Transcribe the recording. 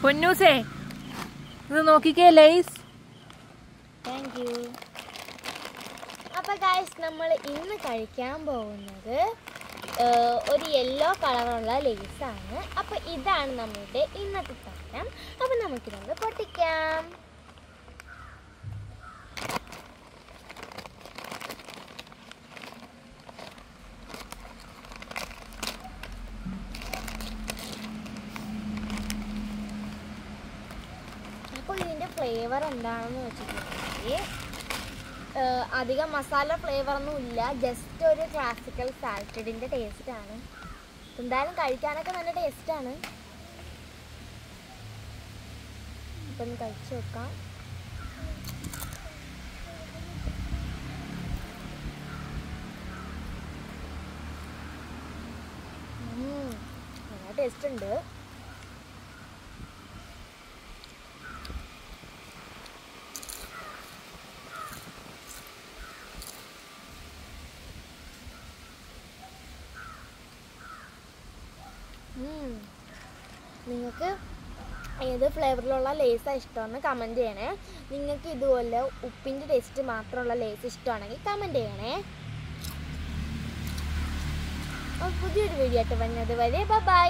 പൊന്നൂസേ ഇത് നോക്കിക്കേ lies. Thank you. അപ്പോൾ ഗൈസ് നമ്മൾ ഇന്ന് കഴിക്കാൻ പോകുന്നത് ഒരു യെല്ലോ കളറുള്ള ലേസാണ്. അപ്പോൾ ഇതാണ് നമ്മുടെ ഇന്നത്തെ സാധനം. അപ്പോൾ നമുക്കിതൊന്ന് പൊട്ടിക്കാം. അപ്പോൾ ഇതിൻ്റെ ഫ്ലേവർ എന്താണെന്ന് വെച്ചിട്ടുണ്ടെങ്കിൽ അധികം മസാല ഫ്ലേവറൊന്നും ഇല്ല, ജസ്റ്റ് ഒരു ക്ലാസിക്കൽ സാലഡിൻ്റെ ടേസ്റ്റാണ്. എന്തായാലും കഴിക്കാനൊക്കെ നല്ല ടേസ്റ്റാണ്. അപ്പം ഒന്ന് കഴിച്ച് നോക്കാം. നല്ല ടേസ്റ്റ് ഉണ്ട്. നിങ്ങൾക്ക് ഏത് ഫ്ലേവറിലുള്ള ലേസാണ് ഇഷ്ടമെന്ന് കമൻറ്റ് ചെയ്യണേ. നിങ്ങൾക്ക് ഇതുപോലെ ഉപ്പിൻ്റെ ടേസ്റ്റ് മാത്രമുള്ള ലേസ് ഇഷ്ടമാണെങ്കിൽ കമൻറ്റ് ചെയ്യണേ. പുതിയൊരു വീഡിയോ ആയിട്ട് വരുന്നത് വരെ ബൈ.